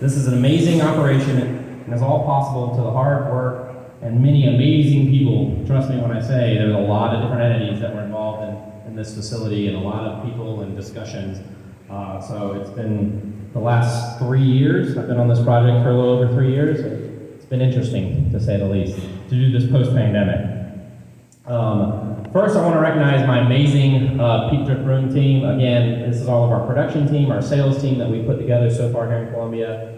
This is an amazing operation, and it's all possible to the hard work and many amazing people. Trust me when I say there's a lot of different entities that were involved in this facility and a lot of people and discussions. So it's been the last 3 years. I've been on this project for a little over 3 years. It's been interesting, to say the least, to do this post-pandemic. First, I want to recognize my amazing Peak Drift Room team. Again, this is all of our production team, our sales team that we put together so far here in Columbia.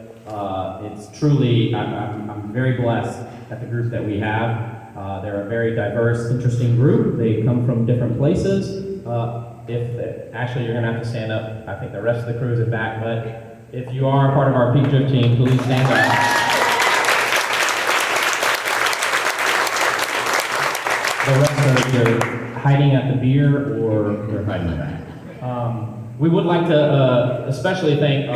It's truly, I'm very blessed at the group that we have. They're a very diverse, interesting group. They come from different places. Actually, you're going to have to stand up. I think the rest of the crew is in back, but if you are a part of our Peak Drift team, please stand up. The rest are either hiding at the beer or they're hiding in the back. We would like to especially thank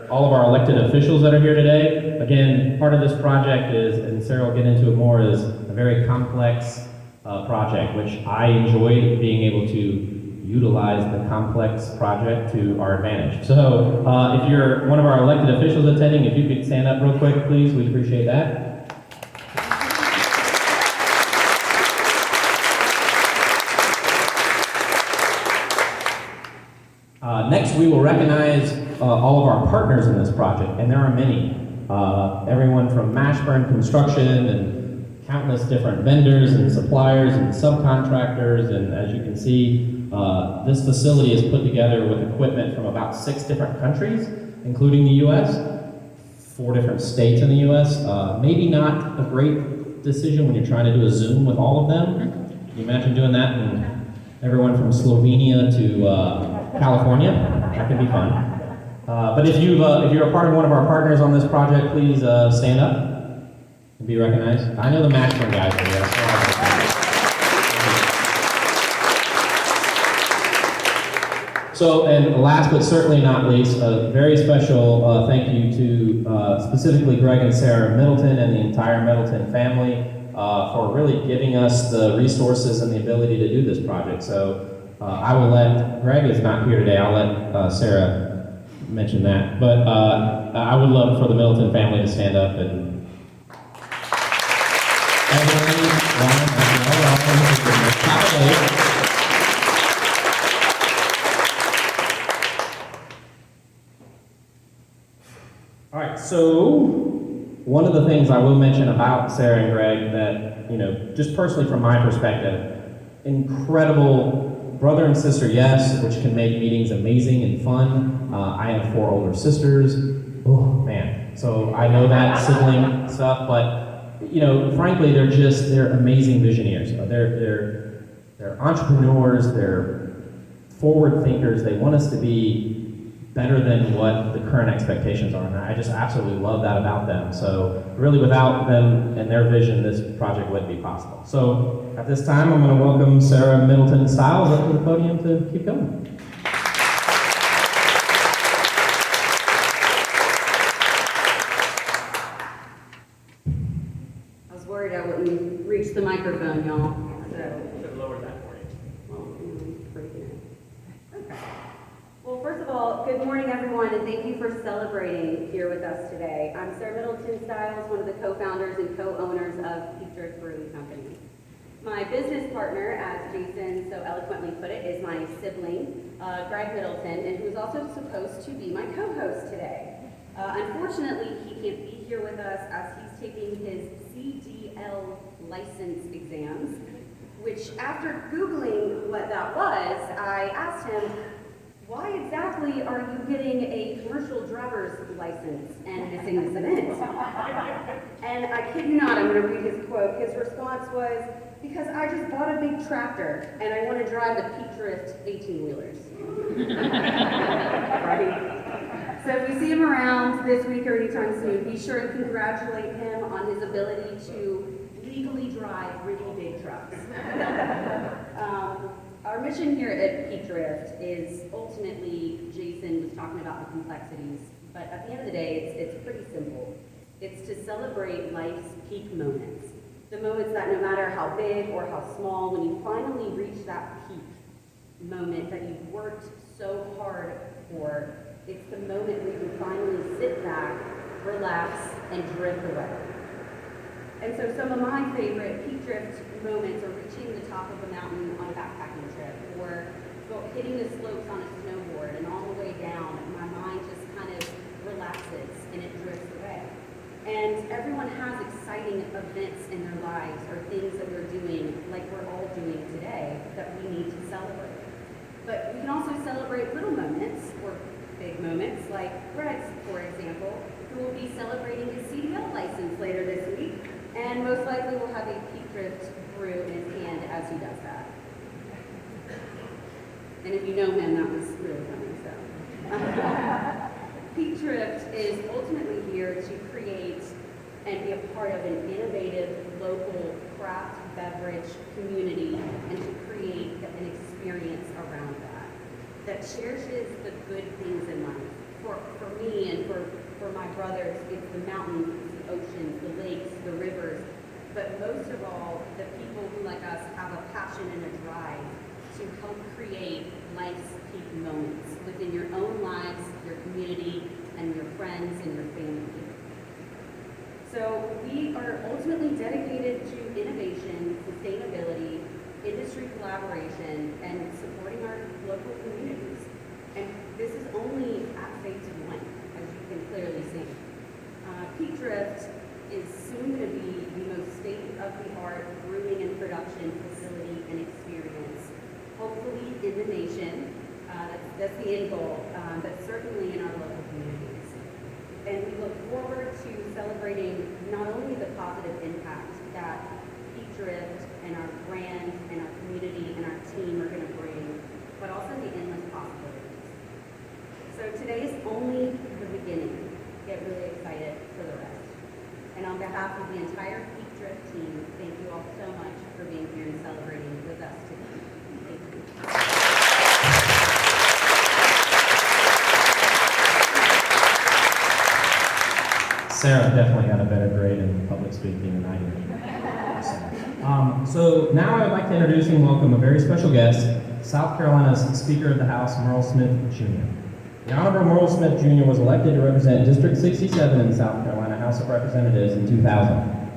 all of our elected officials that are here today. Again, part of this project is, and Sarah will get into it more, is a very complex project, which I enjoyed being able to utilize the complex project to our advantage. So if you're one of our elected officials attending, if you could stand up real quick, please, we'd appreciate that. Next, we will recognize all of our partners in this project, and there are many. Everyone from Mashburn Construction and countless different vendors and suppliers and subcontractors, and as you can see, this facility is put together with equipment from about 6 different countries, including the U.S., 4 different states in the U.S. Maybe not a great decision when you're trying to do a Zoom with all of them. Can you imagine doing that? And everyone from Slovenia to California, that can be fun. But if you're a part of one of our partners on this project, please stand up and be recognized. I know the Mashburn guys are here. So, and last but certainly not least, a very special thank you to specifically Greg and Sarah Middleton and the entire Middleton family for really giving us the resources and the ability to do this project. So. I will let, Greg is not here today, I'll let Sarah mention that. But I would love for the Middleton family to stand up and... All right, so one of the things I will mention about Sarah and Greg that, just personally from my perspective, incredible brother and sister, yes, which can make meetings amazing and fun. I have 4 older sisters. Oh, man. So I know that sibling stuff, but, frankly, they're amazing visionaries. They're entrepreneurs, they're forward thinkers. They want us to be better than what the current expectations are, and I just absolutely love that about them. So really without them and their vision, this project wouldn't be possible. So at this time, I'm going to welcome Sarah Middleton Stiles up to the podium to keep going. I was worried I wouldn't reach the microphone, y'all. Lower that for you. Well, I'm freaking out. Okay. Well, first of all, good morning, everyone, and thank you for celebrating here with us today. I'm Sarah Middleton Stiles, one of the co-founders and co-owners of Peak Drift Brewing Company. My business partner, as Jason so eloquently put it, is my sibling, Greg Middleton, and who's also supposed to be my co-host today. Unfortunately, he can't be here with us as he's taking his CDL license exams, which after Googling what that was, I asked him, why exactly are you getting a commercial driver's license and missing this event? And I kid you not, I'm going to read his quote. His response was, because I just bought a big tractor and I want to drive the Peak Drift 18-wheelers. Right? So if you see him around this week or anytime soon, be sure to congratulate him on his ability to legally drive really big trucks. Our mission here at Peak Drift is ultimately, Jason was talking about the complexities, but at the end of the day, it's pretty simple. It's to celebrate life's peak moments. The moments that no matter how big or how small, when you finally reach that peak moment that you've worked so hard for, it's the moment where you can finally sit back relax, and drift away. And so some of my favorite peak drift moments are reaching the top of a mountain on a backpacking trip, or hitting the slopes on a snowboard, and all the way down, my mind just kind of relaxes and it drifts away. And everyone has exciting events in their lives or things that they're doing, like we're all doing today, that we need to celebrate. But we can also celebrate little moments or big moments, like Greg's, for example, who will be celebrating his CDL license later this week, and most likely will have a Peak Drift brew in his hand as he does that. And if you know him, that was really funny, so. Peak Drift is ultimately here to create and be a part of an innovative local craft beverage community and to create an experience around that cherishes the good things in life. For me and for my brothers, it's the mountains, it's the oceans, the lakes, the rivers, but most of all, the people who, like us, have a passion and a drive to help create life's peak moments within your own lives, your community, and your friends and your family. So we are ultimately dedicated to innovation, sustainability, industry collaboration, and supporting our local communities. And this is only at phase 1, as you can clearly see. Peak Drift is soon going to be the most state-of-the-art brewing and production facility and experience, hopefully in the nation. That's the end goal, but certainly in our local communities. And we look forward to celebrating not only the positive impact that Peak Drift and our brand and our community and our team are going to bring, but also the endless possibilities. So today is only the beginning. Get really excited for the rest. And on behalf of the entire Peak Drift team, thank you all so much for being here and celebrating with us today. Thank you. Sarah definitely got a better grade in public speaking than I did. So now I would like to introduce and welcome a very special guest, South Carolina's Speaker of the House, Merle Smith Jr. The Honorable Merle Smith Jr. was elected to represent District 67 in the South Carolina House of Representatives in 2000.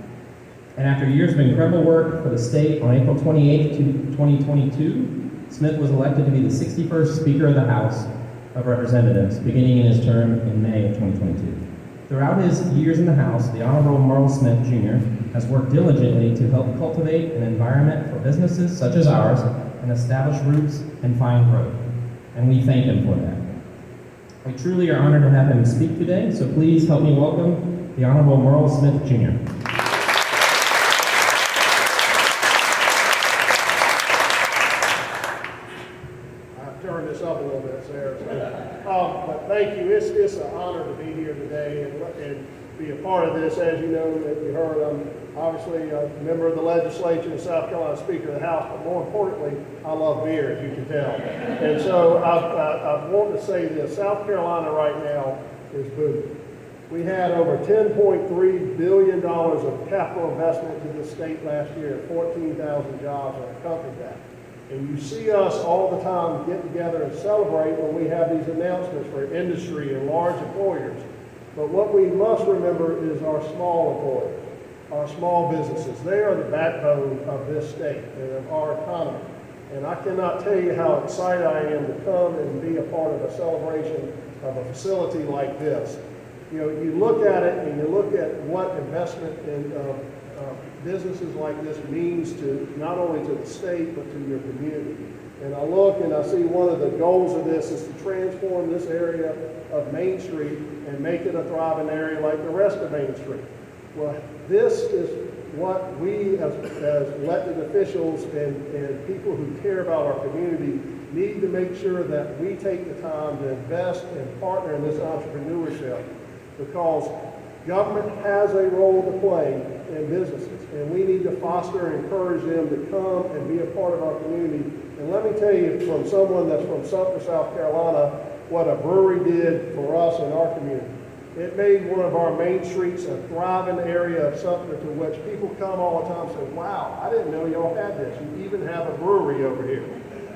And after years of incredible work for the state, on April 28, 2022, Smith was elected to be the 61st Speaker of the House of Representatives, beginning in his term in May of 2022. Throughout his years in the House, the Honorable Merle Smith Jr. has worked diligently to help cultivate an environment for businesses such as ours and establish roots and find growth. And we thank him for that. We truly are honored to have him speak today, so please help me welcome the Honorable Merle Smith Jr. I've turned this up a little bit, Sarah. But thank you. It's an honor to be here today and be a part of this. As you know, that you heard, I'm obviously a member of the legislature and South Carolina Speaker of the House, but more importantly, I love beer, as you can tell. And so I want to say this, South Carolina right now is booming. We had over $10.3 billion of capital investment into the state last year, 14,000 jobs that accompanied that. And you see us all the time get together and celebrate when we have these announcements for industry and large employers. But what we must remember is our small employers, our small businesses. They are the backbone of this state and of our economy. And I cannot tell you how excited I am to come and be a part of a celebration of a facility like this. You know, you look at it and you look at what investment in businesses like this means to not only to the state, but to your community. And I look and I see one of the goals of this is to transform this area of Main Street and make it a thriving area like the rest of Main Street. Well, this is what we as elected officials and people who care about our community need to make sure that we take the time to invest and partner in this entrepreneurship, because government has a role to play in businesses, and we need to foster and encourage them to come and be a part of our community. And let me tell you, from someone that's from Sumter, South Carolina, what a brewery did for us in our community. It made one of our main streets a thriving area of Sumter to which people come all the time and say, wow, I didn't know y'all had this. You even have a brewery over here.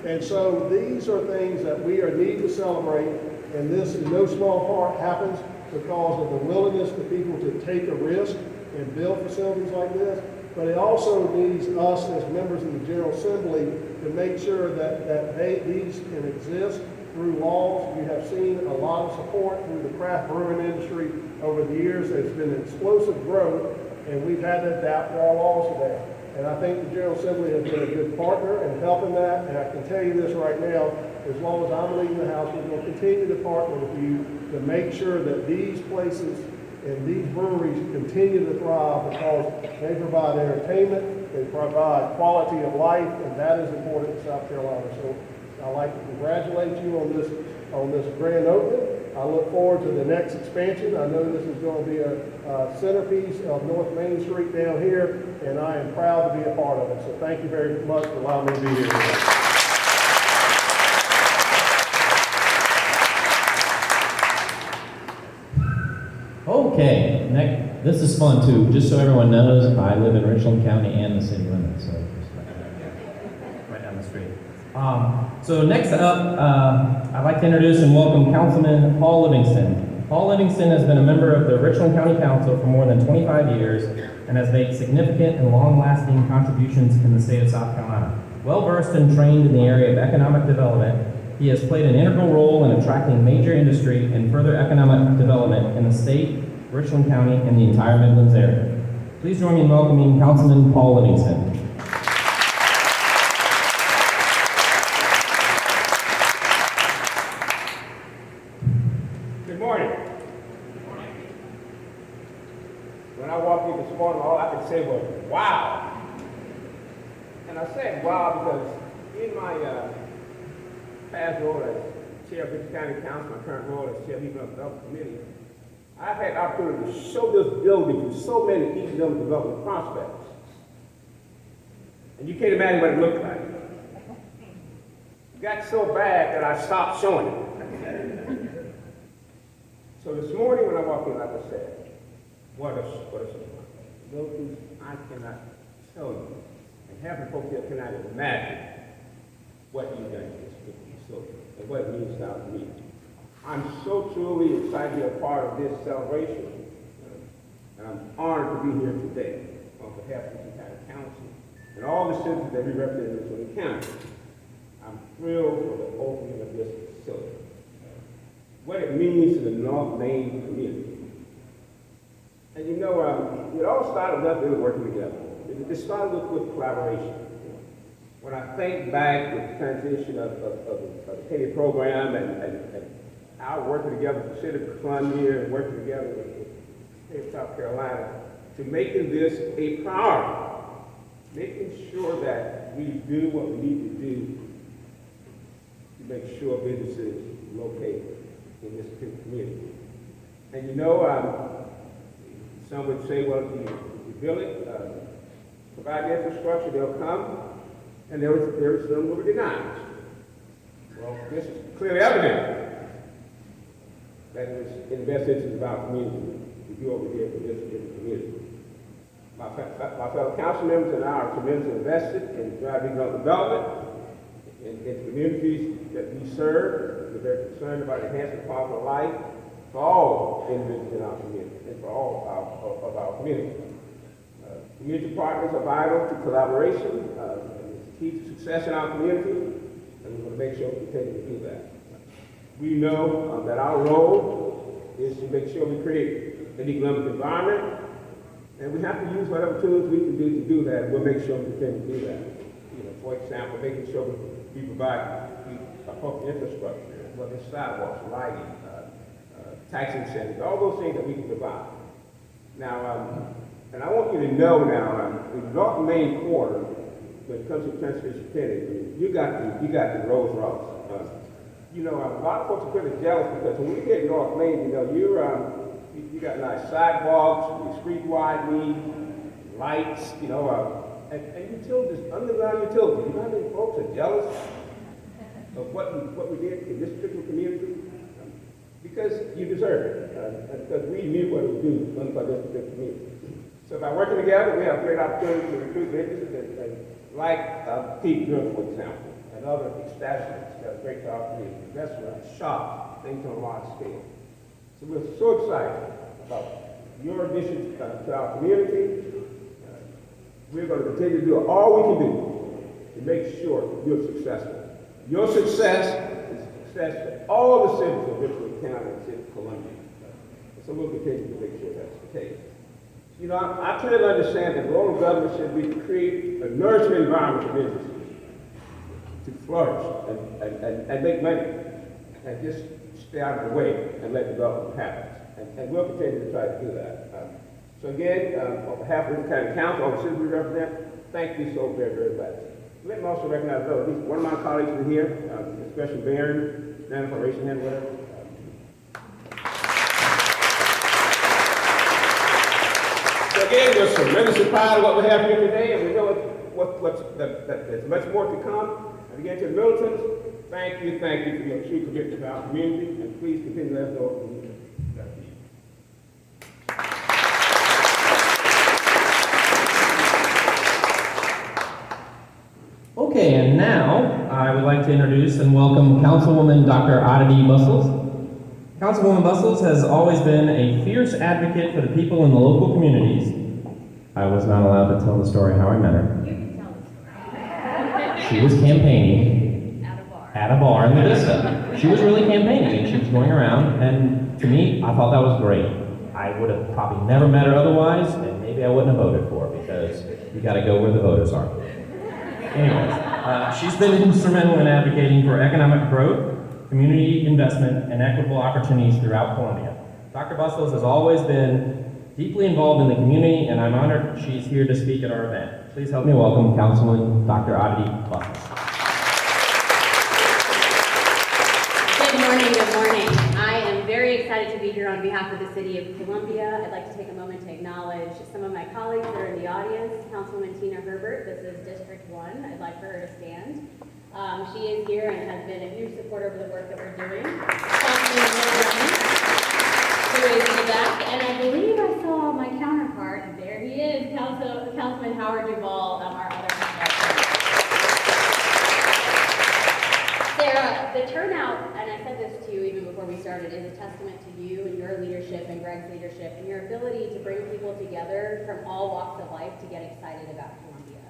And so these are things that we need to celebrate, and this in no small part happens because of the willingness of people to take a risk and build facilities like this, but it also needs us as members of the General Assembly to make sure that these can exist through laws. You have seen a lot of support through the craft brewing industry over the years. There's been explosive growth, and we've had to adapt to our laws today. And I think the General Assembly has been a good partner in helping that, and I can tell you this right now, as long as I'm leading the House, we're going to continue to partner with you to make sure that these places and these breweries continue to thrive because they provide entertainment, they provide quality of life, and that is important in South Carolina. So I'd like to congratulate you on this grand opening. I look forward to the next expansion. I know this is going to be a centerpiece of North Main Street down here, and I am proud to be a part of it. So thank you very much for allowing me to be here today. Okay, next, this is fun too. Just so everyone knows, I live in Richland County and the city limits, so just right down the street. So next up, I'd like to introduce and welcome Councilman Paul Livingston. Paul Livingston has been a member of the Richland County Council for more than 25 years and has made significant and long-lasting contributions in the state of South Carolina. Well-versed and trained in the area of economic development, he has played an integral role in attracting major industry and further economic development in the state, Richland County, and the entire Midlands area. Please join me in welcoming Councilman Paul Livingston. Good morning. When I walked in this morning, all I could say was, wow. And I said wow because in my past role as chair of Richland County Council, my current role as chair of the Economic Development Committee, I've had the opportunity to show this building to so many economic development prospects. And you can't imagine what it looked like. It got so bad that I stopped showing it. So this morning when I walked in, like I said, what a surprise. Those things I cannot tell you. And half the folks here cannot imagine what you've done to this facility and what it means now to me. I'm so truly excited to be a part of this celebration, and I'm honored to be here today on behalf of the Richland County Council and all the citizens that we represent in Richland County. I'm thrilled for the opening of this facility. What it means to the North Main community. And you know, it all started with us really working together. It started with collaboration. When I think back with the transition of the Kenny program and our working together with the city of Columbia and working together with the state of South Carolina to making this a priority, making sure that we do what we need to do to make sure businesses locate in this community. And you know, some would say, well, if you build it, provide the infrastructure, they'll come, and there is some who were denied. Well, this is clearly evident that it is in the best interest of our community to do what we did for this community. My fellow council members and I are tremendously invested in driving economic development in communities that we serve. We're very concerned about enhancing the quality of life for all individuals in our community and for all of our community. Community partners are vital to collaboration. It's key to success in our community, and we're going to make sure we continue to do that. We know that our role is to make sure we create an economic environment, and we have to use whatever tools we can do to do that, and we'll make sure we continue to do that. You know, for example, making sure we provide appropriate infrastructure, whether it's sidewalks, lighting, tax incentives, all those things that we can provide. Now, and I want you to know now, the North Main corridor, when it comes to Transportation Kennedy, you got the Rolls Royce. You know, a lot of folks are pretty jealous because when we get North Main, you know, you got nice sidewalks, your street widening, lights, you know, and utilities, underground utilities. You know how many folks are jealous of what we did in this particular community? Because you deserve it, because we knew what it would do by this particular community. So by working together, we have great opportunities to recruit businesses and like Pete Grill, for example, and other establishments that are great to our community, restaurants, shops, things on a large scale. So we're so excited about your addition to our community. We're going to continue to do all we can do to make sure you're successful. Your success is success for all the citizens of Richland County and the city of Columbia. So we'll continue to make sure that's the case. You know, I clearly understand that the role of government should be to create a nurturing environment for businesses to flourish and make money and just stay out of the way and let development happen. And we'll continue to try to do that. So again, on behalf of the county council, all the citizens we represent, thank you so very, very much. Let me also recognize though, at least one of my colleagues is here, especially Baron, stand for raising hand, whatever. So again, we're tremendously proud of what we have here today, and we know there's much more to come. And again, to the militants, thank you for your true commitment to our community, and please continue to let us know what we need. Okay, and now I would like to introduce and welcome Councilwoman Dr. Aditi Bustles. Councilwoman Bustles has always been a fierce advocate for the people in the local communities. I was not allowed to tell the story how I met her. You can tell the story. She was campaigning At a bar. at a bar in the Vista. She was really campaigning, and she was going around, and to me, I thought that was great. I would have probably never met her otherwise, and maybe I wouldn't have voted for her, because you gotta go where the voters are. Anyways, she's been instrumental in advocating for economic growth, community investment, and equitable opportunities throughout Columbia. Dr. Bustles has always been deeply involved in the community, and I'm honored she's here to speak at our event. Please help me welcome Councilwoman Dr. Aditi Bustles. Good morning, good morning. I am very excited to be here on behalf of the City of Columbia. I'd like to take a moment to acknowledge some of my colleagues that are in the audience. Councilwoman Tina Herbert, this is District 1. I'd like for her to stand. She is here and has been a huge supporter of the work that we're doing. Councilman Miller, who is in the back, and I believe I saw my counterpart, and there he is, Councilman Howard Duvall, our other councilman. Sarah, the turnout, and I said this to you even before we started, is a testament to you and your leadership and Greg's leadership and your ability to bring people together from all walks of life to get excited about Columbia.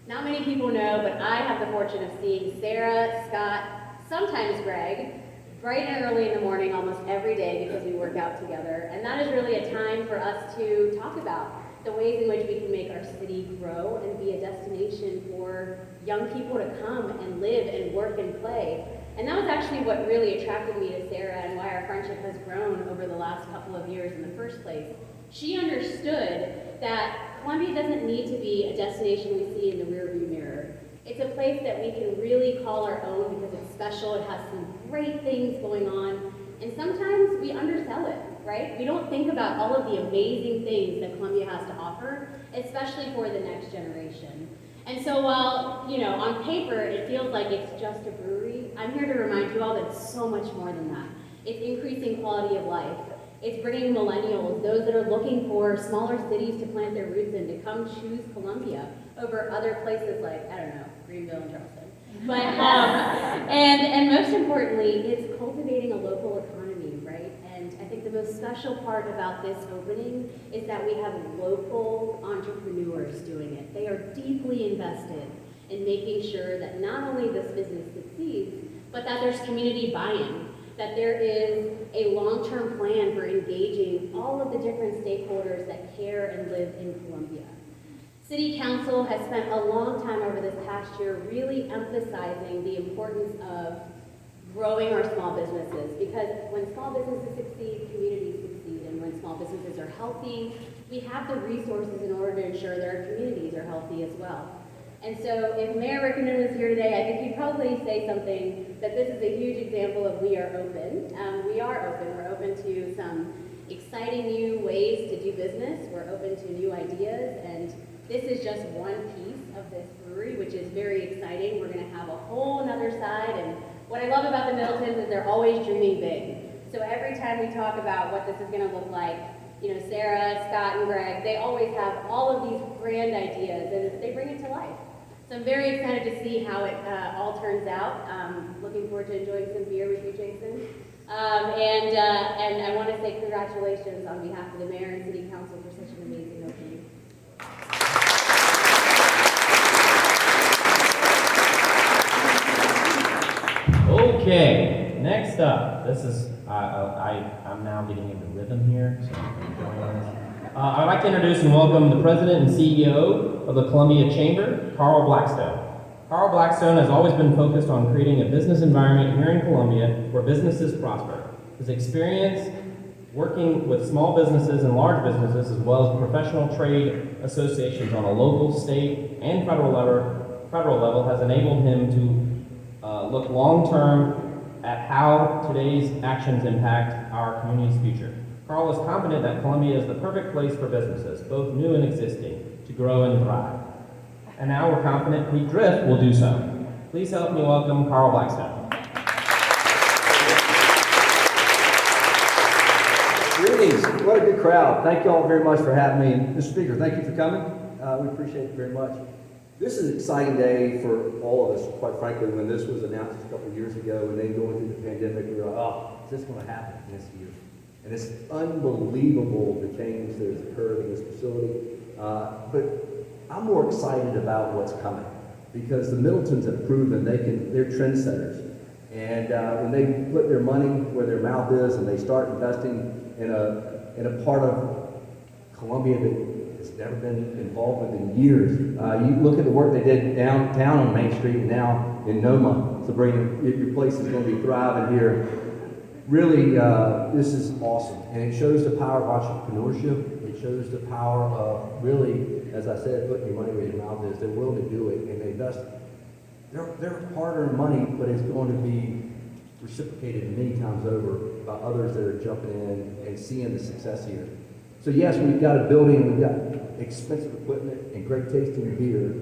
Not many people know, but I have the fortune of seeing Sarah, Scott, sometimes Greg, bright and early in the morning almost every day because we work out together. And that is really a time for us to talk about the ways in which we can make our city grow and be a destination for young people to come and live and work and play. And that was actually what really attracted me to Sarah and why our friendship has grown over the last couple of years in the first place. She understood that Columbia doesn't need to be a destination we see in the rearview mirror. It's a place that we can really call our own because it's special, it has some great things going on, and sometimes we undersell it, right? We don't think about all of the amazing things that Columbia has to offer, especially for the next generation. And so while, on paper it feels like it's just a brewery, I'm here to remind you all that it's so much more than that. It's increasing quality of life. It's bringing millennials, those that are looking for smaller cities to plant their roots in, to come choose Columbia over other places like, Greenville and Charleston. But, and most importantly, it's cultivating a local economy, right? And I think the most special part about this opening is that we have local entrepreneurs doing it. They are deeply invested in making sure that not only this business succeeds, but that there's community buy-in, that there is a long-term plan for engaging all of the different stakeholders that care and live in Columbia. City Council has spent a long time over this past year really emphasizing the importance of growing our small businesses, because when small businesses succeed, communities succeed, and when small businesses are healthy, we have the resources in order to ensure that our communities are healthy as well. And so if Mayor Rickenden was here today, I think he'd probably say something that this is a huge example of we are open. We are open. We're open to some exciting new ways to do business. We're open to new ideas, and this is just one piece of this brewery, which is very exciting. We're going to have a whole nother side, and what I love about the Middletons is they're always dreaming big. So every time we talk about what this is going to look like, Sarah, Scott, and Greg, they always have all of these grand ideas, and they bring it to life. So I'm very excited to see how it all turns out. Looking forward to enjoying some beer with you, Jason. And I want to say congratulations on behalf of the mayor and city council for such an amazing opening. Okay, next up, this is, I'm now getting into rhythm here, so I'm enjoying this. I'd like to introduce and welcome the president and CEO of the Columbia Chamber, Carl Blackstone. Carl Blackstone has always been focused on creating a business environment here in Columbia where businesses prosper. His experience working with small businesses and large businesses, as well as professional trade associations on a local, state, and federal level, has enabled him to look long-term at how today's actions impact our community's future. Carl is confident that Columbia is the perfect place for businesses, both new and existing, to grow and thrive. And now we're confident Peak Drift will do so. Please help me welcome Carl Blackstone. Greetings. What a good crowd. Thank you all very much for having me. And Mr. Speaker, thank you for coming. We appreciate it very much. This is an exciting day for all of us, quite frankly. When this was announced a couple of years ago, and then going through the pandemic, we were like, oh, is this going to happen this year? And it's unbelievable the change that has occurred in this facility. But I'm more excited about what's coming because the Middletons have proven they're trendsetters. And when they put their money where their mouth is and they start investing in a part of Columbia that has never been involved with in years. You look at the work they did downtown on Main Street and now in Noma. Sabrina, your place is going to be thriving here. Really, this is awesome. And it shows the power of entrepreneurship. It shows the power of really, as I said, putting your money where your mouth is. They're willing to do it and they invest. They're hard-earned money, but it's going to be reciprocated many times over by others that are jumping in and seeing the success here. So yes, we've got a building, we've got expensive equipment and great tasting beer,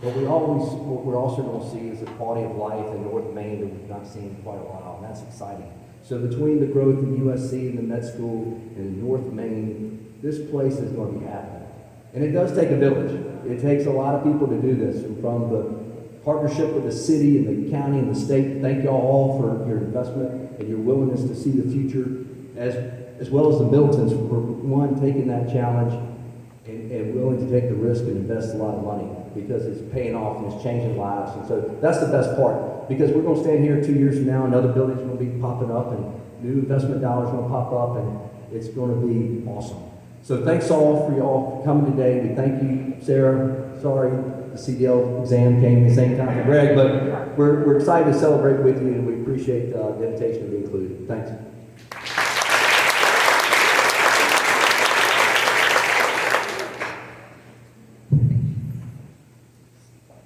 but what we're also going to see is a quality of life in North Main that we've not seen in quite a while, and that's exciting. So between the growth of USC and the med school and North Main, this place is going to be happening. And it does take a village. It takes a lot of people to do this, and from the partnership with the city and the county and the state, thank y'all all for your investment and your willingness to see the future, as well as the Middletons for one, taking that challenge and willing to take the risk and invest a lot of money because it's paying off and it's changing lives. And so that's the best part because we're going to stand here 2 years from now and other buildings are going to be popping up and new investment dollars are going to pop up and it's going to be awesome. So thanks all for y'all coming today. We thank you, Sarah. Sorry, the CDL exam came at the same time for Greg, but we're excited to celebrate with you and we appreciate the invitation to be included. Thanks.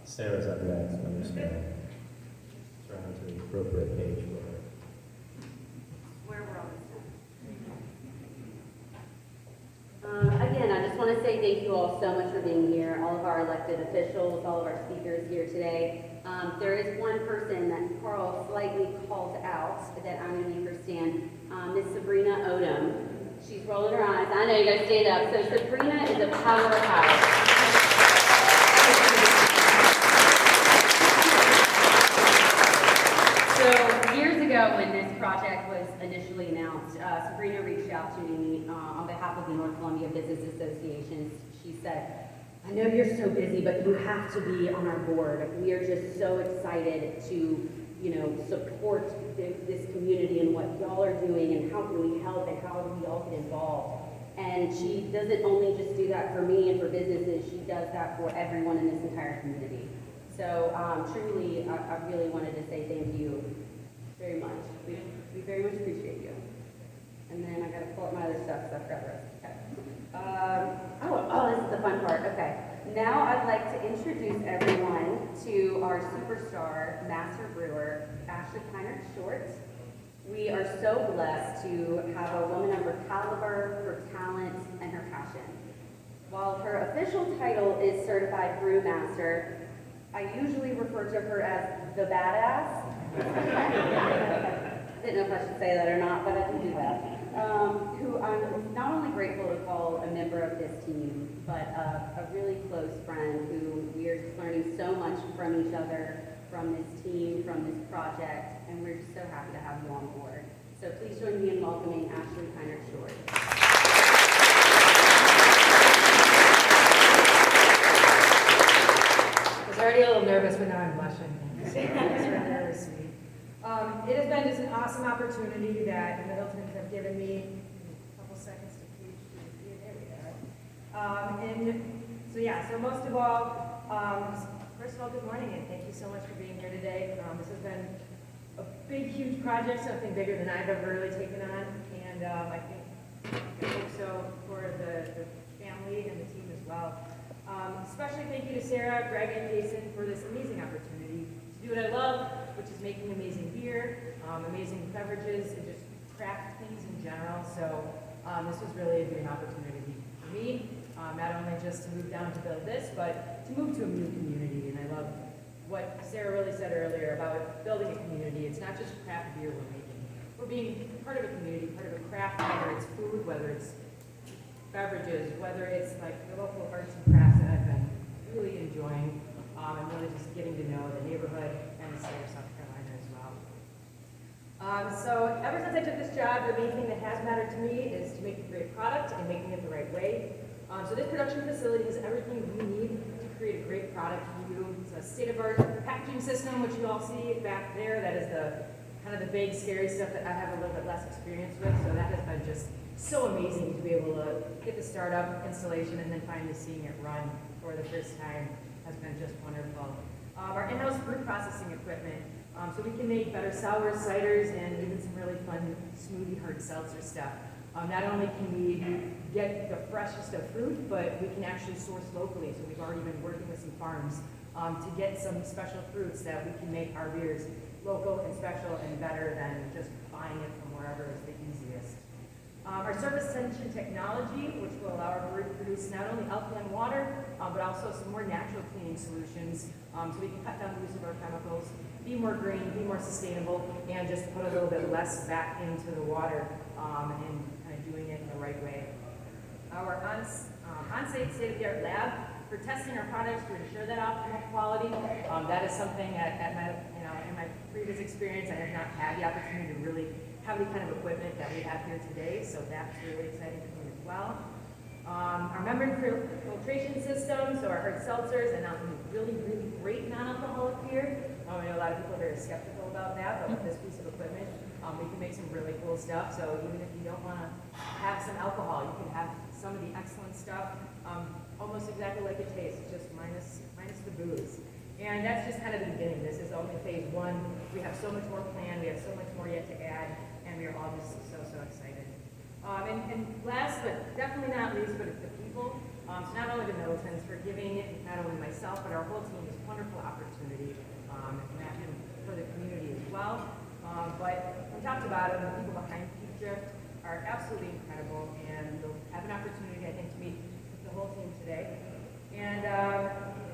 Sarah's up next. I'm just going to turn to the appropriate page for her. Where we're on this time. Again, I just want to say thank you all so much for being here, all of our elected officials, all of our speakers here today. There is one person that Carl slightly called out that I'm going to need her stand, Miss Sabrina Odom. She's rolling her eyes. I know you guys stand up. So Sabrina is a powerhouse. So years ago when this project was initially announced, Sabrina reached out to me on behalf of the North Columbia Business Association. She said, I know you're so busy, but you have to be on our board. We are just so excited to, support this community and what y'all are doing and how can we help and how do we all get involved. And she doesn't only just do that for me and for businesses, she does that for everyone in this entire community. So truly, I really wanted to say thank you very much. We very much appreciate you. And then I gotta pull up my other stuff because I forgot the rest. Okay. This is the fun part. Okay. Now I'd like to introduce everyone to our superstar master brewer, Ashley Kiner Short. We are so blessed to have a woman of her caliber, her talent, and her passion. While her official title is Certified Brewmaster, I usually refer to her as the badass. I didn't know if I should say that or not, but I can do that. Who I'm not only grateful to call a member of this team, but a really close friend who we are just learning so much from each other, from this team, from this project, and we're just so happy to have you on board. So please join me in welcoming Ashley Kiner Short. I was already a little nervous, but now I'm blushing. It's really sweet. It has been just an awesome opportunity that the Middletons have given me. A couple seconds to preach. There we go. And so yeah, so most of all, first of all, good morning and thank you so much for being here today. This has been a big, huge project, something bigger than I've ever really taken on. And I hope so for the family and the team as well. Especially thank you to Sarah, Greg, and Jason for this amazing opportunity to do what I love, which is making amazing beer, amazing beverages, and just craft things in general. So this was really a dream opportunity for me, not only just to move down to build this, but to move to a new community. And I love what Sarah really said earlier about building a community. It's not just craft beer we're making. We're being part of a community, part of a craft, whether it's food, whether it's beverages, whether it's like the local arts and crafts that I've been really enjoying, and really just getting to know the neighborhood and the state of South Carolina as well. So ever since I took this job, the main thing that has mattered to me is to make a great product and making it the right way. So this production facility has everything we need to create a great product for you. It's a state-of-the-art packaging system, which you all see back there. That is the kind of the big, scary stuff that I have a little bit less experience with. So that has been just so amazing to be able to get the startup installation and then finally seeing it run for the first time has been just wonderful. Our in-house fruit processing equipment, so we can make better sours, ciders, and even some really fun smoothie hard seltzer stuff. Not only can we get the freshest of fruit, but we can actually source locally. So we've already been working with some farms to get some special fruits that we can make our beers local and special and better than just buying it from wherever is the easiest. Our surface tension technology, which will allow our brewery to produce not only alkaline water, but also some more natural cleaning solutions, so we can cut down the use of our chemicals, be more green, be more sustainable, and just put a little bit less back into the water, and kind of doing it in the right way. Our on-site state-of-the-art lab for testing our products to ensure that optimal quality. That is something at my, in my previous experience, I have not had the opportunity to really have the kind of equipment that we have here today, so that's really exciting for me as well. Our membrane filtration system, so our hard seltzers, and really, really great non-alcoholic beer. I know a lot of people are very skeptical about that, but with this piece of equipment, we can make some really cool stuff. So even if you don't want to have some alcohol, you can have some of the excellent stuff, almost exactly like it tastes, just minus the booze. And that's just kind of the beginning. This is only phase one. We have so much more planned. We have so much more yet to add, and we are all just so excited. And last, but definitely not least, but it's the people. So not only the Middletons for giving not only myself, but our whole team this wonderful opportunity, and for the community as well. But from top to bottom, the people behind Peak Drift are absolutely incredible, and you'll have an opportunity, I think, to meet with the whole team today. And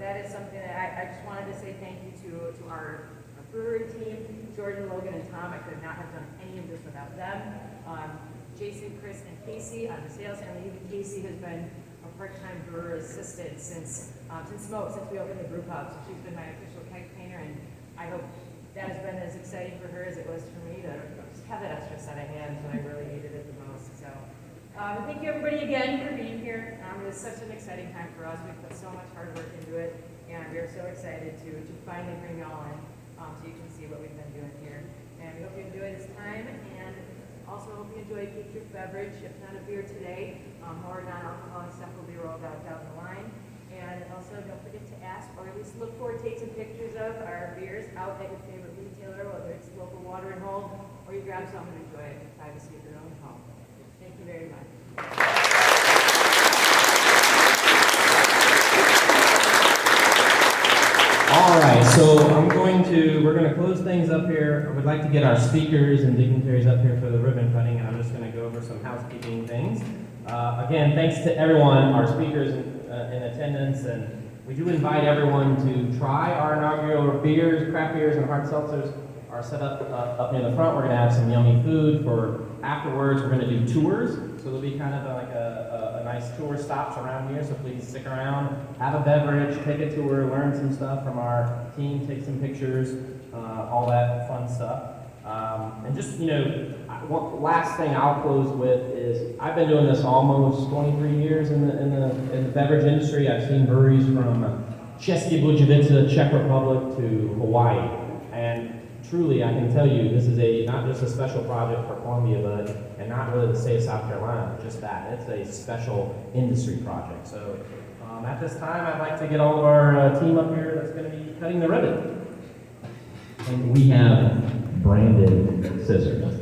that is something that I just wanted to say thank you to our brewery team, Jordan, Logan, and Tom. I could not have done any of this without them. Jason, Chris, and Casey on the sales, and even Casey has been a part-time brewer assistant since we opened the brew pub. So she's been my official keg painter, and I hope that has been as exciting for her as it was for me to just have that extra set of hands when I really needed it the most. So thank you everybody again for being here. It was such an exciting time for us. We put so much hard work into it, and we are so excited to finally bring you all in so you can see what we've been doing here. And we hope you enjoy this time, and also hope you enjoy Peak Drift beverage, if not a beer today. More non-alcoholic stuff will be rolled out down the line. And also don't forget to ask, or at least look for, take some pictures of our beers out at your favorite retailer, whether it's local Water and Hold, or you grab some and enjoy it in the privacy of your own home. Thank you very much. All right, so we're going to close things up here. I would like to get our speakers and dignitaries up here for the ribbon cutting, and I'm just going to go over some housekeeping things. Again, thanks to everyone, our speakers in attendance, and we do invite everyone to try our inaugural beers, craft beers, and hard seltzers are set up near the front. We're going to have some yummy food for afterwards. We're going to do tours, so there'll be kind of like a nice tour stops around here, so please stick around, have a beverage, take a tour, learn some stuff from our team, take some pictures, all that fun stuff. And just, one last thing I'll close with is I've been doing this almost 23 years in the beverage industry. I've seen breweries from České Budějovice, Czech Republic, to Hawaii, and truly, I can tell you, this is not just a special project for Columbia, and not really the state of South Carolina, just that. It's a special industry project. So at this time, I'd like to get all of our team up here that's going to be cutting the ribbon. And we have branded scissors.